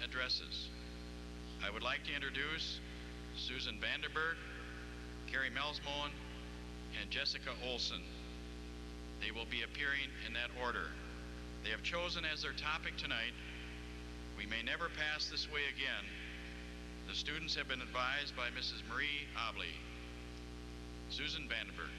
addresses. I would like to introduce Susan Vanderberg, Carrie Melsmoen, and Jessica Olson. They will be appearing in that order. They have chosen as their topic tonight, "We May Never Pass This Way Again." The students have been advised by Mrs. Marie Obley. Susan Vanderberg.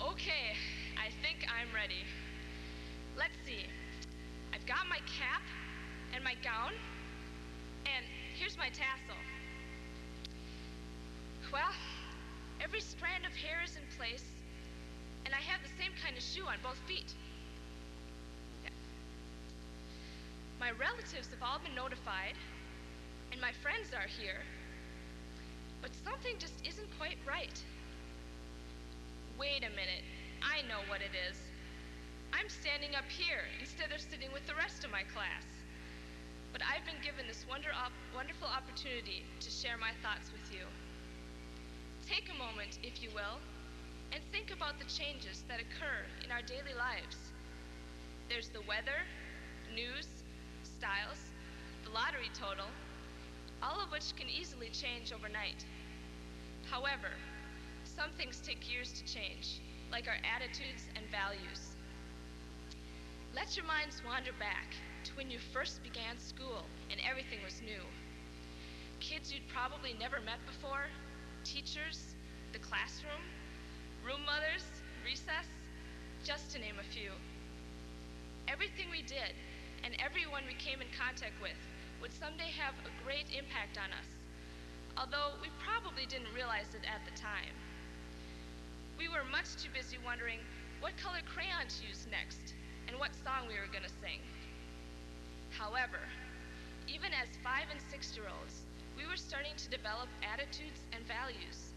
Okay, I think I'm ready. Let's see. I've got my cap and my gown, and here's my tassel. Well, every strand of hair is in place, and I have the same kind of shoe on both feet. Yeah. My relatives have all been notified, and my friends are here, but something just isn't quite right. Wait a minute, I know what it is. I'm standing up here instead of sitting with the rest of my class. But I've been given this wonderful opportunity to share my thoughts with you. Take a moment, if you will, and think about the changes that occur in our daily lives. There's the weather, news, styles, the lottery total, all of which can easily change overnight. However, some things take years to change, like our attitudes and values. Let your minds wander back to when you first began school and everything was new. Kids you'd probably never met before, teachers, the classroom, room mothers, recess, just to name a few. Everything we did and everyone we came in contact with would someday have a great impact on us, although we probably didn't realize it at the time. We were much too busy wondering what color crayon to use next and what song we were going to sing. However, even as 5- and 6-year-olds, we were starting to develop attitudes and values.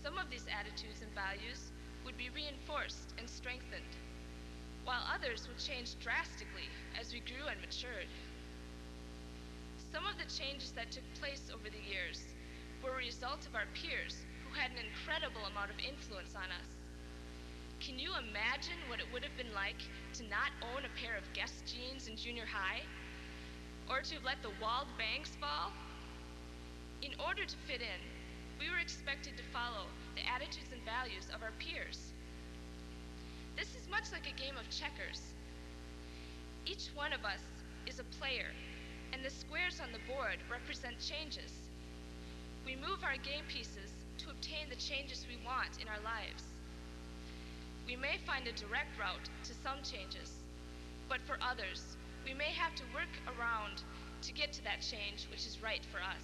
Some of these attitudes and values would be reinforced and strengthened, while others would change drastically as we grew and matured. Some of the changes that took place over the years were a result of our peers who had an incredible amount of influence on us. Can you imagine what it would have been like to not own a pair of Guess jeans in junior high? Or to have let the walled bangs fall? In order to fit in, we were expected to follow the attitudes and values of our peers. This is much like a game of checkers. Each one of us is a player, and the squares on the board represent changes. We move our game pieces to obtain the changes we want in our lives. We may find a direct route to some changes, but for others, we may have to work around to get to that change which is right for us.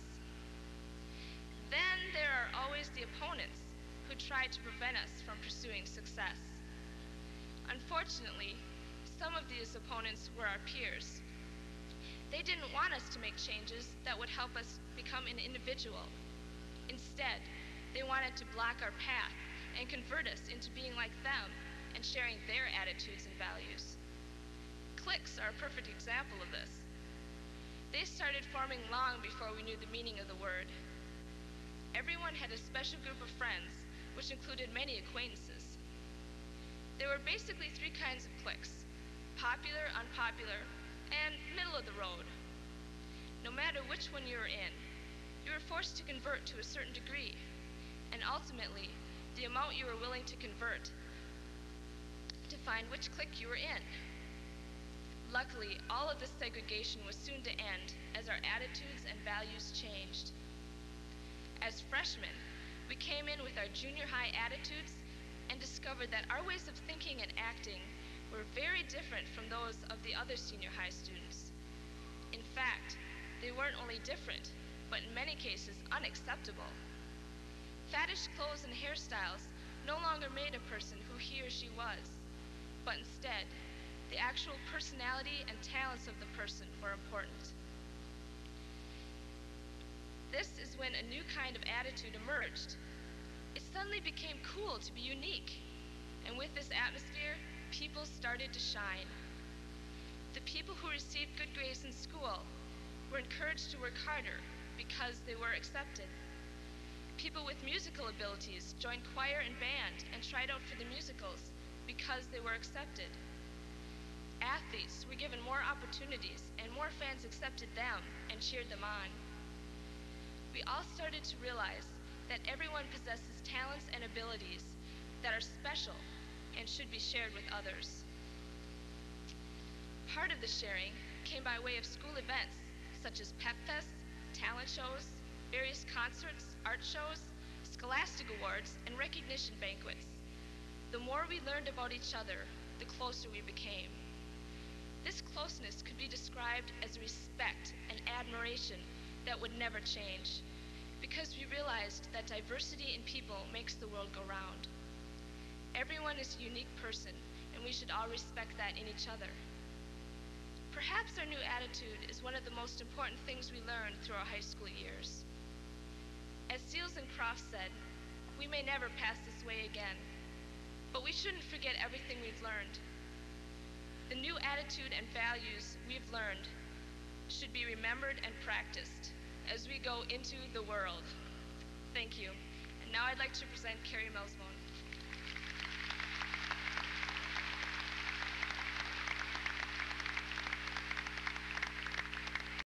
Then there are always the opponents who try to prevent us from pursuing success. Unfortunately, some of these opponents were our peers. They didn't want us to make changes that would help us become an individual. Instead, they wanted to block our path and convert us into being like them and sharing their attitudes and values. Cliques are a perfect example of this. They started forming long before we knew the meaning of the word. Everyone had a special group of friends, which included many acquaintances. There were basically 3 kinds of cliques: popular, unpopular, and middle of the road. No matter which one you were in, you were forced to convert to a certain degree, and ultimately, the amount you were willing to convert to find which clique you were in. Luckily, all of this segregation was soon to end as our attitudes and values changed. As freshmen, we came in with our junior high attitudes and discovered that our ways of thinking and acting were very different from those of the other senior high students. In fact, they weren't only different, but in many cases unacceptable. Faddish clothes and hairstyles no longer made a person who he or she was, but instead, the actual personality and talents of the person were important. This is when a new kind of attitude emerged. It suddenly became cool to be unique, and with this atmosphere, people started to shine. people who received good grades in school were encouraged to work harder because they were accepted. People with musical abilities joined choir and band and tried out for the musicals because they were accepted. Athletes were given more opportunities and more fans accepted them and cheered them on. We all started to realize that everyone possesses talents and abilities that are special and should be shared with others. Part of the sharing came by way of school events such as pep fests, talent shows, various concerts, art shows, scholastic awards, and recognition banquets. The more we learned about each other, the closer we became. This closeness could be described as respect and admiration that would never change, because we realized that diversity in people makes the world go round. Everyone is a unique person, and we should all respect that in each other. Perhaps our new attitude is one of the most important things we learned through our high school years. As Seals and Croft said, we may never pass this way again, but we shouldn't forget everything we've learned. The new attitude and values we've learned should be remembered and practiced as we go into the world. Thank you. And now I'd like to present Carrie Melsmone.